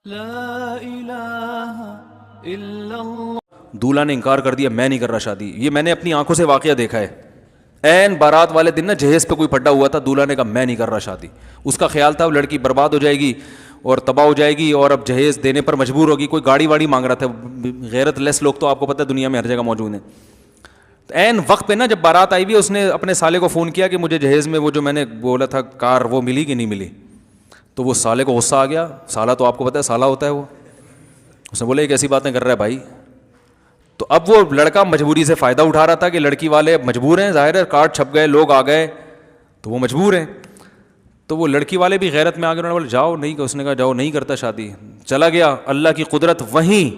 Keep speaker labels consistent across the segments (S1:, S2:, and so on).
S1: لا الہ الا اللہ.
S2: دولہا نے انکار کر دیا، میں نہیں کر رہا شادی. یہ میں نے اپنی آنکھوں سے واقعہ دیکھا ہے. این بارات والے دن نا جہیز پہ کوئی پھڈا ہوا تھا، دولہا نے کہا میں نہیں کر رہا شادی. اس کا خیال تھا وہ لڑکی برباد ہو جائے گی اور تباہ ہو جائے گی اور اب جہیز دینے پر مجبور ہوگی. کوئی گاڑی واڑی مانگ رہا تھا. غیرت لیس لوگ تو آپ کو پتہ ہے دنیا میں ہر جگہ موجود ہیں. این وقت پہ نا جب بارات آئی ہوئی، اس نے اپنے سالے کو فون کیا کہ مجھے جہیز میں وہ جو میں نے بولا تھا کار وہ ملی کہ نہیں ملی. تو وہ سالے کو غصہ آ گیا. سالہ تو آپ کو پتہ ہے سالہ ہوتا ہے وہ. اس نے بولا یہ کیسی باتیں کر رہا ہے بھائی. تو اب وہ لڑکا مجبوری سے فائدہ اٹھا رہا تھا کہ لڑکی والے مجبور ہیں، ظاہر ہے کارڈ چھپ گئے، لوگ آ گئے تو وہ مجبور ہیں. تو وہ لڑکی والے بھی غیرت میں آ گئے، انہوں نے بولا جاؤ نہیں. اس نے کہا جاؤ نہیں کرتا شادی. چلا گیا. اللہ کی قدرت، وہیں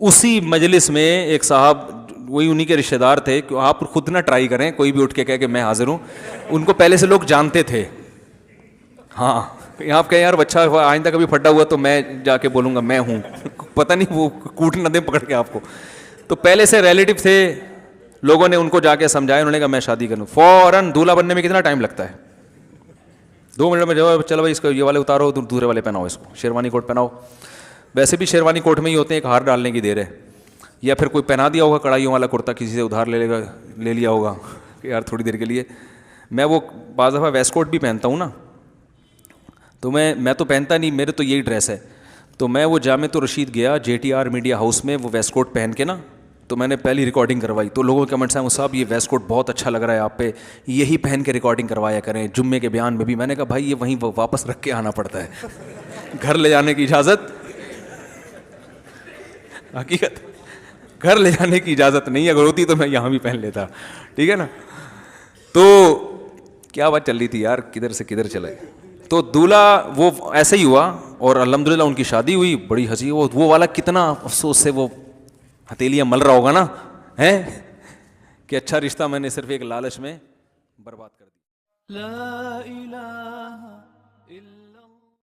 S2: اسی مجلس میں ایک صاحب، وہی انہی کے رشتہ دار تھے. کہ آپ خود نہ ٹرائی کریں، کوئی بھی اٹھ کے کہے کہ میں حاضر ہوں. ان کو پہلے سے لوگ جانتے تھے. ہاں آپ کہیں یار بچہ آئندہ کبھی پھٹا ہوا تو میں جا کے بولوں گا میں ہوں. پتہ نہیں وہ کوٹ نہ دیں پکڑ کے آپ کو. تو پہلے سے ریلیٹو تھے. لوگوں نے ان کو جا کے سمجھایا. انہوں نے کہا میں شادی کروں. فوراً دولہا بننے میں کتنا ٹائم لگتا ہے؟ 2 منٹ میں جواب. چلو بھائی اس کو یہ والے اتارو، دوسرے والے پہناؤ، اس کو شیروانی کوٹ پہناؤ. ویسے بھی شیروانی کوٹ میں ہی ہوتے ہیں، ایک ہار ڈالنے کی دیر ہے. یا پھر کوئی پہنا دیا ہوگا کڑھائیوں والا کرتا، کسی سے ادھار لے لیا ہوگا کہ یار تھوڑی دیر کے لیے. میں وہ بعض دفعہ ویسٹ کوٹ بھی پہنتا ہوں نا، تو میں تو پہنتا نہیں، میرے تو یہی ڈریس ہے. تو میں وہ جامع رشید گیا JTR میڈیا ہاؤس میں، وہ ویسٹ کوٹ پہن کے نا، تو میں نے پہلی ریکارڈنگ کروائی. تو لوگوں کے کمنٹس ہیں وہ صاحب یہ ویسٹ کوٹ بہت اچھا لگ رہا ہے آپ پہ، یہی پہن کے ریکارڈنگ کروایا کریں جمعے کے بیان میں بھی. میں نے کہا بھائی یہ وہیں واپس رکھ کے آنا پڑتا ہے، گھر لے جانے کی اجازت، حقیقت گھر لے جانے کی اجازت نہیں. اگر ہوتی تو میں یہاں بھی پہن لیتا. ٹھیک ہے نا. تو کیا بات چل رہی تھی یار، کدھر سے کدھر چلے. تو دولہا وہ ایسے ہی ہوا اور الحمدللہ ان کی شادی ہوئی. بڑی ہنسی. وہ والا کتنا افسوس سے وہ ہتھیلیاں مل رہا ہوگا نا، ہیں کہ اچھا رشتہ میں نے صرف ایک لالچ میں برباد کر دیا.
S1: لا الہ الا اللہ.